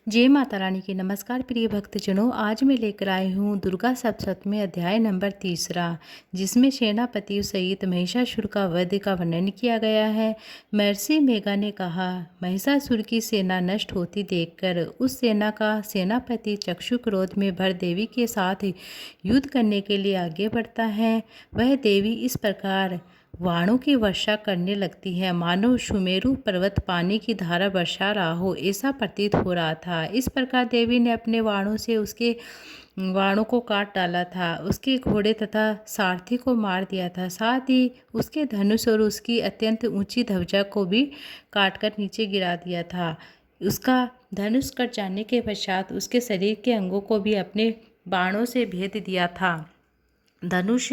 जय माता रानी की नमस्कार प्रिय भक्तजनों। आज मैं लेकर आई हूँ दुर्गा सप्तशती अध्याय नंबर 3, जिसमें सेनापति सहित महिषासुर का वध का वर्णन किया गया है। महर्षि मेघा ने कहा, महिषासुर की सेना नष्ट होती देखकर उस सेना का सेनापति चक्षु क्रोध में भर देवी के साथ युद्ध करने के लिए आगे बढ़ता है। वह देवी इस प्रकार वाणों की वर्षा करने लगती है, मानो सुमेरु पर्वत पानी की धारा बरसा रहा हो, ऐसा प्रतीत हो रहा था। इस प्रकार देवी ने अपने वाणों से उसके वाणों को काट डाला था, उसके घोड़े तथा सारथी को मार दिया था, साथ ही उसके धनुष और उसकी अत्यंत ऊंची ध्वजा को भी काटकर नीचे गिरा दिया था। उसका धनुष कट जाने के पश्चात उसके शरीर के अंगों को भी अपने बाणों से भेद दिया था। धनुष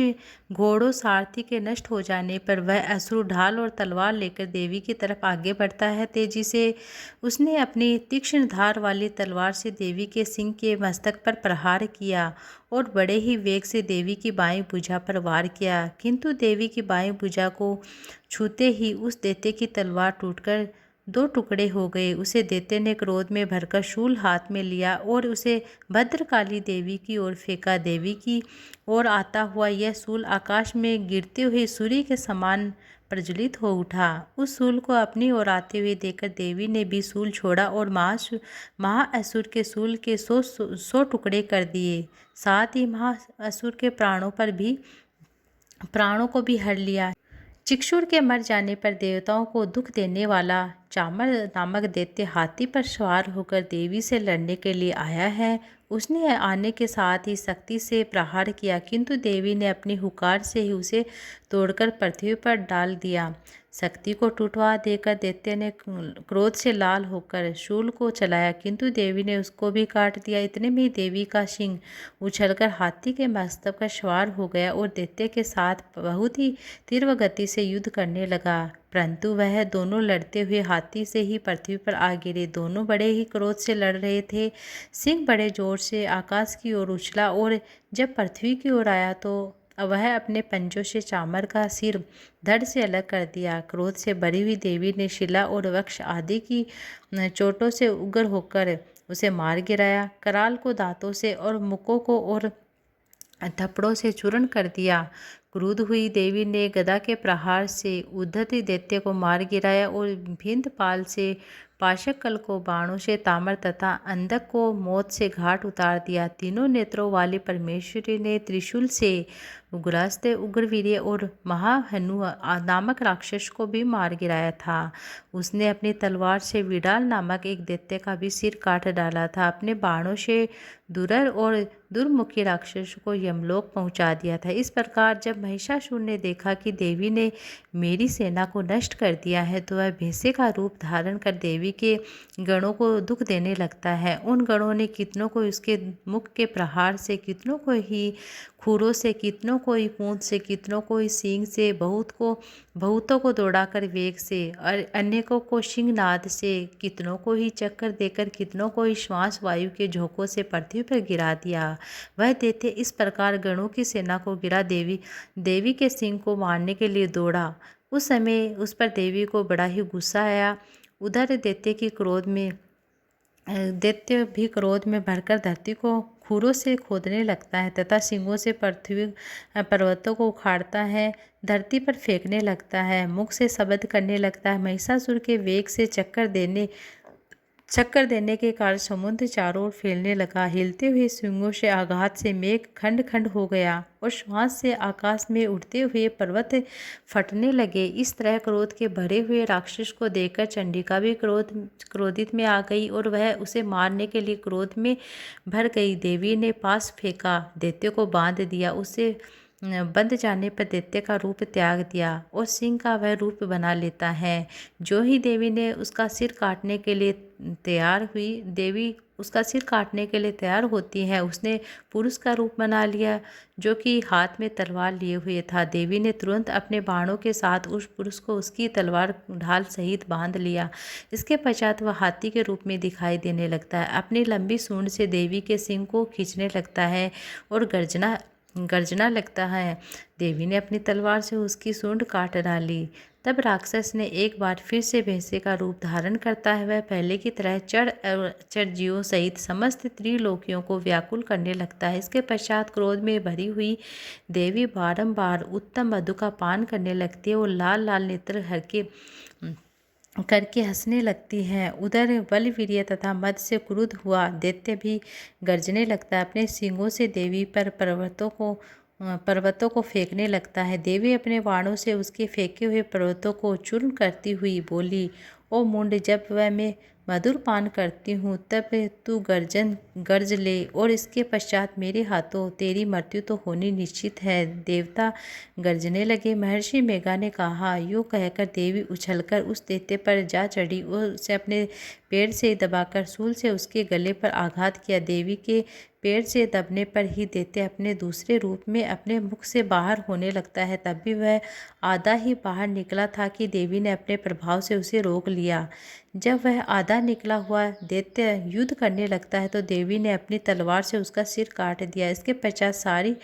घोड़ों सारथी के नष्ट हो जाने पर वह असुर ढाल और तलवार लेकर देवी की तरफ आगे बढ़ता है। तेजी से उसने अपनी तीक्ष्ण धार वाली तलवार से देवी के सिंह के मस्तक पर प्रहार किया और बड़े ही वेग से देवी की बाईं भुजा पर वार किया, किंतु देवी की बाईं भुजा को छूते ही उस दैत्य की तलवार टूटकर 2 टुकड़े हो गए। उसे दैत्य ने क्रोध में भरकर शूल हाथ में लिया और उसे भद्रकाली देवी की ओर फेंका। देवी की ओर आता हुआ यह शूल आकाश में गिरते हुए सूर्य के समान प्रज्वलित हो उठा। उस शूल को अपनी ओर आते हुए देखकर देवी ने भी शूल छोड़ा और महाअसुर के शूल के 100 टुकड़े कर दिए। साथ ही महाअसुर के प्राणों को भी हर लिया। चिक्षुर के मर जाने पर देवताओं को दुख देने वाला चामर नामक दैत्य हाथी पर सवार होकर देवी से लड़ने के लिए आया है। उसने आने के साथ ही शक्ति से प्रहार किया, किंतु देवी ने अपनी हुकार से ही उसे तोड़कर पृथ्वी पर डाल दिया। शक्ति को टूटवा देकर दैत्य ने क्रोध से लाल होकर शूल को चलाया, किंतु देवी ने उसको भी काट दिया। इतने में ही देवी का सिंह उछलकर हाथी के मस्तक पर सवार हो गया और दैत्य के साथ बहुत ही तीव्र गति से युद्ध करने लगा, परंतु वह दोनों लड़ते हुए हाथी से ही पृथ्वी पर आ गिरे। दोनों बड़े ही क्रोध से लड़ रहे थे। सिंह बड़े जोर से आकाश की ओर उछला और जब पृथ्वी की ओर आया तो वह अपने पंजों से चामर का सिर धड़ से अलग कर दिया। क्रोध से भरी हुई देवी ने शिला और वृक्ष आदि की चोटों से उग्र होकर उसे मार गिराया। कराल को दांतों से और मुकों को और थप्पड़ों से चूर्ण कर दिया। क्रुद्ध हुई देवी ने गदा के प्रहार से उद्धत दैत्य को मार गिराया और भिंदपाल से पाशकल को बाणों से तामर तथा अंधक को मौत से घाट उतार दिया। तीनों नेत्रों वाली परमेश्वरी ने त्रिशूल से उग्रास्त्र उग्रवीर्य और महाहनु नामक राक्षस को भी मार गिराया था। उसने अपनी तलवार से विडाल नामक एक दैत्य का भी सिर काट डाला था। अपने बाणों से दुरर और दुर्मुखी राक्षस को यमलोक पहुंचा दिया था। इस प्रकार जब महिषासुर ने देखा कि देवी ने मेरी सेना को नष्ट कर दिया है, तो वह भैंसे का रूप धारण कर देवी के गणों को दुख देने लगता है। उन गणों ने कितनों को उसके मुख के प्रहार से, कितनों को ही खुरों से, कितनों को ही पूंछ से, कितनों को ही सींग से, बहुतों को दौड़ाकर वेग से और अनेकों को सिंहनाद से, कितनों को ही चक्कर देकर, कितनों को ही श्वास वायु के झोंकों से पृथ्वी पर गिरा दिया। वह दैत्य इस प्रकार गणों की सेना को गिरा देवी के सिंह को मारने के लिए दौड़ा। उस समय उस पर देवी को बड़ा ही गुस्सा आया। उधर दैत्य भी क्रोध में भरकर धरती को खुरों से खोदने लगता है तथा सिंगों से पर्वतों को उखाड़ता है, धरती पर फेंकने लगता है, मुख से शब्द करने लगता है। महिषासुर के वेग से चक्कर देने के कारण समुद्र चारों ओर फैलने लगा। हिलते हुए सिंगों से आघात से मेघ खंड खंड हो गया और श्वास से आकाश में उड़ते हुए पर्वत फटने लगे। इस तरह क्रोध के भरे हुए राक्षस को देखकर चंडिका भी क्रोधित में आ गई और वह उसे मारने के लिए क्रोध में भर गई। देवी ने पास फेंका, दैत्य को बांध दिया। उसे बंध जाने पर दैत्य का रूप त्याग दिया और सिंह का वह रूप बना लेता है। जो ही देवी ने उसका सिर काटने के लिए तैयार होती है, उसने पुरुष का रूप बना लिया जो कि हाथ में तलवार लिए हुए था। देवी ने तुरंत अपने बाणों के साथ उस पुरुष को उसकी तलवार ढाल सहित बांध लिया। इसके पश्चात वह हाथी के रूप में दिखाई देने लगता है। अपनी लंबी सूंड से देवी के सिंह को खींचने लगता है और गर्जना लगता है। देवी ने अपनी तलवार से उसकी सूंड काट डाली। तब राक्षस ने एक बार फिर से भैंसे का रूप धारण करता है वह पहले की तरह चरजीवों सहित समस्त त्रिलोकियों को व्याकुल करने लगता है। इसके पश्चात क्रोध में भरी हुई देवी बारंबार उत्तम मधु का पान करने लगती है और लाल लाल नेत्र करके हंसने लगती हैं। उधर बलवीर्य तथा मद से क्रुद्ध हुआ दैत्य भी गर्जने लगता है। अपने सींगों से देवी पर पर्वतों को फेंकने लगता है। देवी अपने बाणों से उसके फेंके हुए पर्वतों को चूर्ण करती हुई बोली, ओ मुंड, जब वह मैं मधुर पान करती हूँ तब तू गर्ज ले और इसके पश्चात मेरे हाथों तेरी मृत्यु तो होनी निश्चित है। देवता गर्जने लगे। महर्षि मेघा ने कहा, यूँ कहकर देवी उछलकर उस दैत्य पर जा चढ़ी और उसे अपने पेड़ से दबाकर शूल से उसके गले पर आघात किया। देवी के पेड़ से दबने पर ही दैत्य अपने दूसरे रूप में अपने मुख से बाहर होने लगता है। तब भी वह आधा ही बाहर निकला था कि देवी ने अपने प्रभाव से उसे रोक लिया। जब वह आधा निकला हुआ दैत्य युद्ध करने लगता है तो देवी ने अपनी तलवार से उसका सिर काट दिया। इसके पश्चात सारी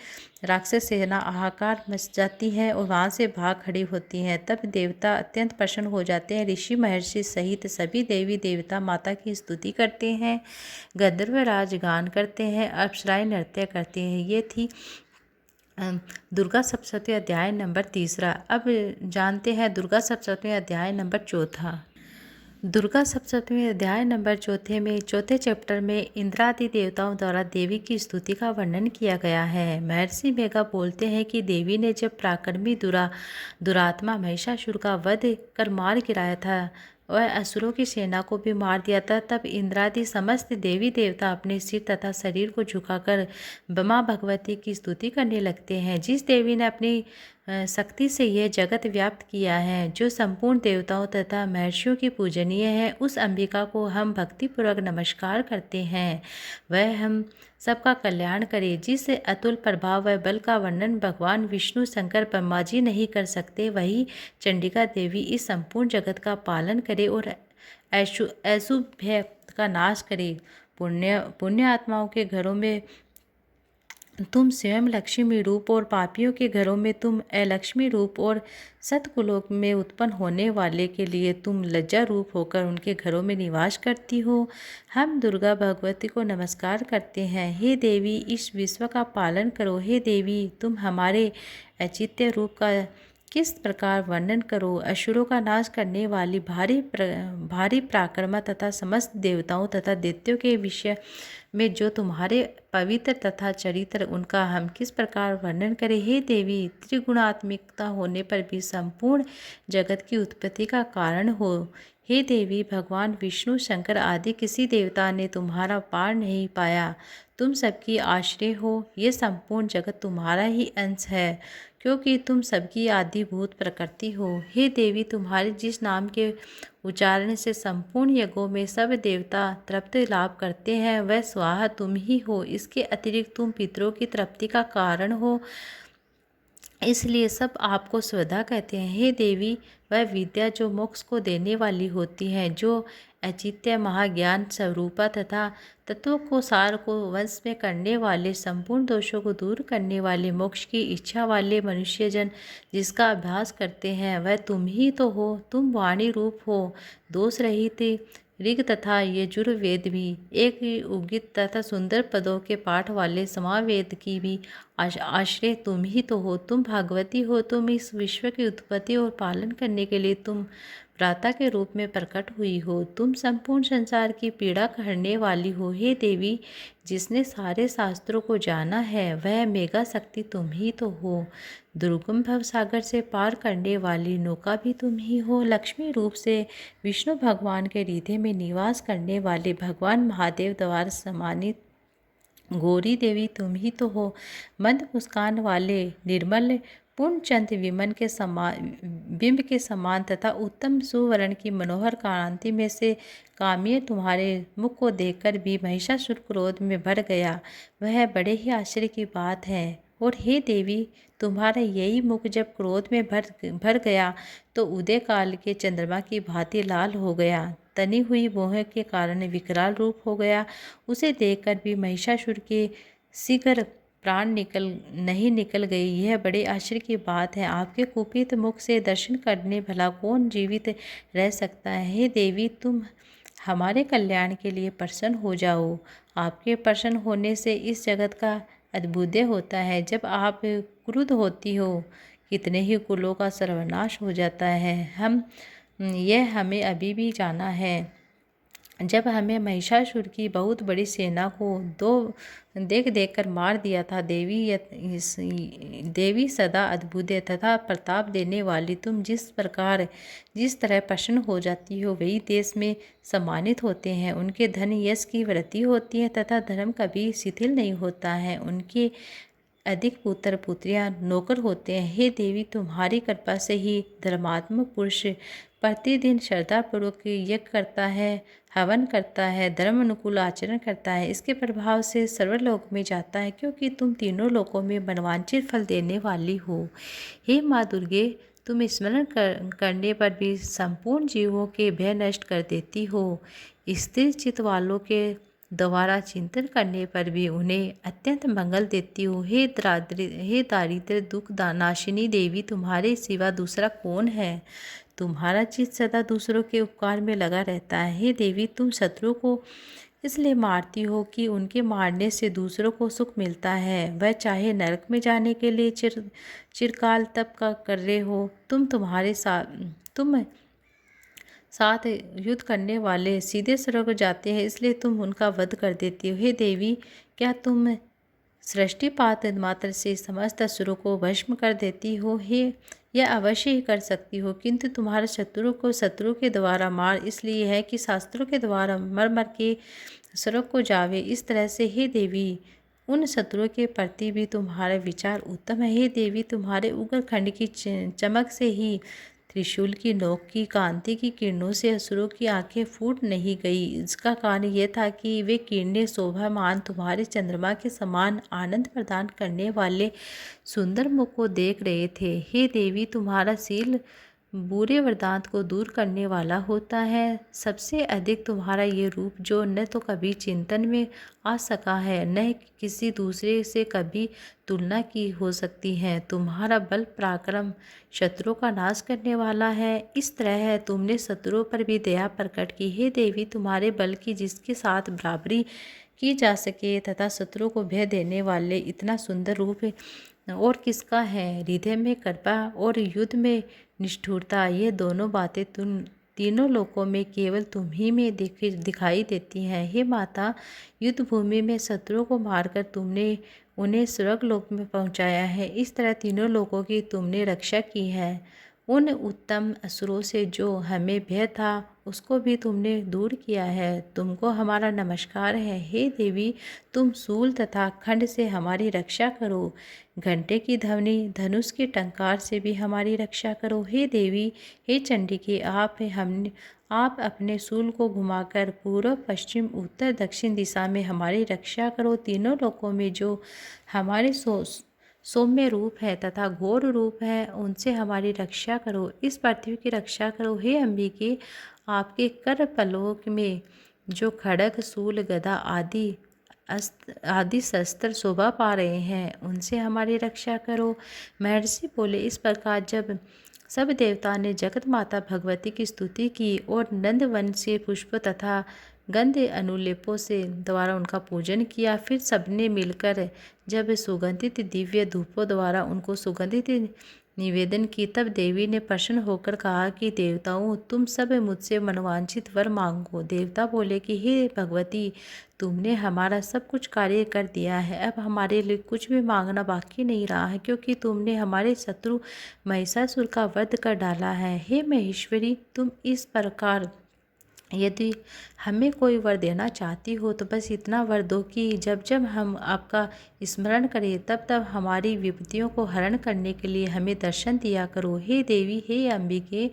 राक्षस सेना हाहाकार मच जाती है और वहाँ से भाग खड़ी होती हैं। तब देवता अत्यंत प्रसन्न हो जाते हैं। ऋषि महर्षि सहित सभी देवी देवता माता की स्तुति करते हैं। गंधर्वराज गान करते हैं, अप्सराएं नृत्य करती हैं। ये थी दुर्गा सप्तशती अध्याय नंबर 3। अब जानते हैं दुर्गा सप्तशती अध्याय नंबर 4। दुर्गा सप्तशती अध्याय नंबर 4 में चौथे चैप्टर में इंद्रादि देवताओं द्वारा देवी की स्तुति का वर्णन किया गया है। महर्षि मेघा बोलते हैं कि देवी ने जब पराक्रमी दुरात्मा महिषासुर का वध कर मार गिराया था वह असुरों की सेना को भी मार दिया था, तब इंद्रादि समस्त देवी देवता अपने सिर तथा शरीर को झुकाकर बमा भगवती की स्तुति करने लगते हैं। जिस देवी ने अपनी शक्ति से यह जगत व्याप्त किया है, जो संपूर्ण देवताओं तथा महर्षियों की पूजनीय है, उस अंबिका को हम भक्तिपूर्वक नमस्कार करते हैं। वह हम सबका कल्याण करे। जिस अतुल प्रभाव व बल का वर्णन भगवान विष्णु शंकर ब्रह्मा जी नहीं कर सकते, वही चंडिका देवी इस संपूर्ण जगत का पालन करे और अशुभ का नाश करे। पुण्य आत्माओं के घरों में तुम स्वयं लक्ष्मी रूप और पापियों के घरों में तुम अलक्ष्मी रूप और सतकुलों में उत्पन्न होने वाले के लिए तुम लज्जा रूप होकर उनके घरों में निवास करती हो। हम दुर्गा भगवती को नमस्कार करते हैं। हे देवी, इस विश्व का पालन करो। हे देवी, तुम हमारे अचित्य रूप का किस प्रकार वर्णन करो। असुरों का नाश करने वाली भारी पराक्रम तथा समस्त देवताओं तथा दैत्यों के विषय में जो तुम्हारे पवित्र तथा चरित्र, उनका हम किस प्रकार वर्णन करें। हे देवी, त्रिगुणात्मिकता होने पर भी संपूर्ण जगत की उत्पत्ति का कारण हो। हे देवी, भगवान विष्णु शंकर आदि किसी देवता ने तुम्हारा पार नहीं पाया। तुम सबकी आश्रय हो। ये संपूर्ण जगत तुम्हारा ही अंश है, क्योंकि तुम सबकी आदिभूत प्रकृति हो। हे देवी, तुम्हारे जिस नाम के उच्चारण से संपूर्ण यज्ञों में सब देवता तृप्ति लाभ करते हैं, वह स्वाहा तुम ही हो। इसके अतिरिक्त तुम पितरों की तृप्ति का कारण हो, इसलिए सब आपको स्वधा कहते हैं। हे देवी, वह विद्या जो मोक्ष को देने वाली होती है, जो अचित्य महाज्ञान स्वरूपा तथा तत्वों को सार को वश में करने वाले, संपूर्ण दोषों को दूर करने वाले, मोक्ष की इच्छा वाले मनुष्यजन जिसका अभ्यास करते हैं, वह तुम ही तो हो। तुम वाणी रूप हो। दोष रहित ऋग तथा यजुर्वेद भी एक उगित तथा सुंदर पदों के पाठ वाले समावेद की भी आश्रय तुम ही तो हो। तुम भागवती हो। तुम इस विश्व की उत्पत्ति और पालन करने के लिए तुम प्राता के रूप में प्रकट हुई हो। तुम संपूर्ण संसार की पीड़ा हरने वाली हो। हे देवी, जिसने सारे शास्त्रों को जाना है, वह मेगा शक्ति तुम ही तो हो। दुर्गम भव सागर से पार करने वाली नौका भी तुम ही हो। लक्ष्मी रूप से विष्णु भगवान के हृदय में निवास करने वाले भगवान महादेव द्वारा सम्मानित गौरी देवी तुम ही तो हो। मंद मुस्कान वाले निर्मल पूर्णचंद विमन के समान बिंब के समान तथा उत्तम सुवर्ण की मनोहर कांति में से काम्य तुम्हारे मुख को देखकर भी महिषासुर क्रोध में भर गया। वह बड़े ही आश्चर्य की बात है। और हे देवी, तुम्हारा यही मुख जब क्रोध में भर गया तो उदय काल के चंद्रमा की भांति लाल हो गया। तनी हुई मोह के कारण विकराल रूप हो गया। उसे देखकर भी महिषासुर के शीघ्र प्राण नहीं निकल गई, यह बड़े आश्चर्य की बात है। आपके कुपित मुख से दर्शन करने भला कौन जीवित रह सकता है। हे देवी, तुम हमारे कल्याण के लिए प्रसन्न हो जाओ। आपके प्रसन्न होने से इस जगत का अद्भुत होता है। जब आप क्रुद्ध होती हो, कितने ही कुलों का सर्वनाश हो जाता है। यह हमें अभी भी जाना है। जब हमें महिषासुर की बहुत बड़ी सेना को देख कर मार दिया था। देवी सदा अद्भुत तथा प्रताप देने वाली, तुम जिस तरह प्रसन्न हो जाती हो, वही देश में सम्मानित होते हैं। उनके धन यश की वृद्धि होती है तथा धर्म कभी शिथिल नहीं होता है। उनके अधिक पुत्र पुत्रियां नौकर होते हैं। हे देवी, तुम्हारी कृपा से ही धर्मात्मक पुरुष प्रतिदिन श्रद्धापूर्वक यज्ञ करता है, हवन करता है, धर्म अनुकूल आचरण करता है। इसके प्रभाव से सर्वलोक में जाता है, क्योंकि तुम तीनों लोकों में मनवांछित फल देने वाली हो। हे माँ दुर्गे, तुम स्मरण करने पर भी संपूर्ण जीवों के भय नष्ट कर देती हो। स्थिर चित्त वालों के द्वारा चिंतन करने पर भी उन्हें अत्यंत मंगल देती हो। हे दारिद्र्य दुख नाशिनी देवी, तुम्हारे सिवा दूसरा कौन है। तुम्हारा चित्त सदा दूसरों के उपकार में लगा रहता है। हे देवी, तुम शत्रु को इसलिए मारती हो कि उनके मारने से दूसरों को सुख मिलता है। वह चाहे नरक में जाने के लिए चिरकाल तप का कर रहे हो। तुम साथ युद्ध करने वाले सीधे स्वर्ग जाते हैं, इसलिए तुम उनका वध कर देती हो। हे देवी, क्या तुम सृष्टिपात मात्र से समस्त असुरों को भस्म कर देती हो। यह अवश्य ही कर सकती हो, किंतु तुम्हारे शत्रु के द्वारा मार इसलिए है कि शास्त्रों के द्वारा मर के स्वर्ग को जावे। इस तरह से हे देवी, उन शत्रुओं के प्रति भी तुम्हारा विचार उत्तम है। हे देवी, तुम्हारे उग्र खंड की चमक से ही त्रिशूल की नोक की कांति की किरणों से असुरों की आंखें फूट नहीं गई। इसका कारण यह था कि वे किरणें शोभामान तुम्हारे चंद्रमा के समान आनंद प्रदान करने वाले सुंदर मुख को देख रहे थे। हे देवी, तुम्हारा शील बुरे वृत्तांत को दूर करने वाला होता है। सबसे अधिक तुम्हारा ये रूप, जो न तो कभी चिंतन में आ सका है, न किसी दूसरे से कभी तुलना की हो सकती है। तुम्हारा बल पराक्रम शत्रुओं का नाश करने वाला है। इस तरह तुमने शत्रुओं पर भी दया प्रकट की। हे देवी, तुम्हारे बल की जिसके साथ बराबरी की जा सके तथा शत्रुओं को भय देने वाले इतना सुंदर रूप और किसका है। हृदय में कृपा और युद्ध में निष्ठुरता, ये दोनों बातें तुम तीनों लोकों में केवल तुम ही में दिखाई देती हैं। हे माता, युद्ध भूमि में शत्रुओं को मारकर तुमने उन्हें स्वर्ग लोक में पहुंचाया है। इस तरह तीनों लोकों की तुमने रक्षा की है। उन उत्तम असुरों से जो हमें भय था, उसको भी तुमने दूर किया है। तुमको हमारा नमस्कार है। हे देवी, तुम शूल तथा खंड से हमारी रक्षा करो। घंटे की ध्वनि, धनुष के टंकार से भी हमारी रक्षा करो। हे देवी, हे चंडिके, आप अपने शूल को घुमाकर पूर्व पश्चिम उत्तर दक्षिण दिशा में हमारी रक्षा करो। तीनों लोकों में जो हमारे सौम्य रूप है तथा घोर रूप है, उनसे हमारी रक्षा करो। इस पृथ्वी की रक्षा करो। हे अंबिके, आपके कर पलों में जो खड्ग शूल गदा आदि शस्त्र शोभा पा रहे हैं, उनसे हमारी रक्षा करो। महर्षि बोले, इस प्रकार जब सब देवता ने जगत माता भगवती की स्तुति की और नंदवन से पुष्प तथा गंध अनुलेपों से द्वारा उनका पूजन किया, फिर सबने मिलकर जब सुगंधित दिव्य धूपों द्वारा उनको सुगंधित निवेदन की, तब देवी ने प्रसन्न होकर कहा कि देवताओं, तुम सब मुझसे मनवांछित वर मांगो। देवता बोले कि हे भगवती, तुमने हमारा सब कुछ कार्य कर दिया है। अब हमारे लिए कुछ भी मांगना बाकी नहीं रहा है, क्योंकि तुमने हमारे शत्रु महिषासुर का वध कर डाला है। हे महेश्वरी, तुम इस प्रकार यदि हमें कोई वर देना चाहती हो तो बस इतना वर दो कि जब जब हम आपका स्मरण करें, तब तब हमारी विपत्तियों को हरण करने के लिए हमें दर्शन दिया करो। हे देवी, हे अंबिके,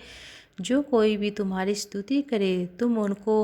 जो कोई भी तुम्हारी स्तुति करे, तुम उनको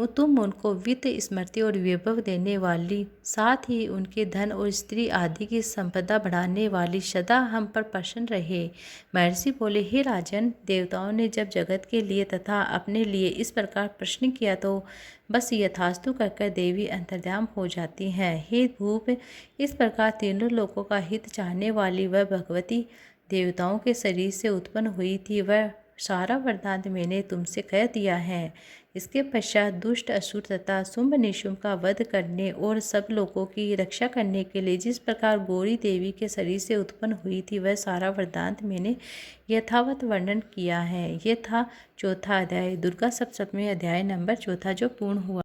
तुम उनको वित्त, स्मृति और वैभव देने वाली, साथ ही उनके धन और स्त्री आदि की संपदा बढ़ाने वाली सदा हम पर प्रसन्न रहे। महर्षि बोले, हे राजन, देवताओं ने जब जगत के लिए तथा अपने लिए इस प्रकार प्रश्न किया तो बस यथास्तु कहकर देवी अंतर्ध्यान हो जाती हैं। हे भूप, इस प्रकार तीनों लोगों का हित चाहने वाली वह भगवती देवताओं के शरीर से उत्पन्न हुई थी, वह सारा वृत्तांत मैंने तुमसे कह दिया है। इसके पश्चात दुष्ट, असुर तथा शुंभ निशुंभ का वध करने और सब लोगों की रक्षा करने के लिए जिस प्रकार गौरी देवी के शरीर से उत्पन्न हुई थी, वह सारा वृत्तांत मैंने यथावत वर्णन किया है। यह था चौथा अध्याय, दुर्गा सप्तमी अध्याय नंबर 4 जो पूर्ण हुआ।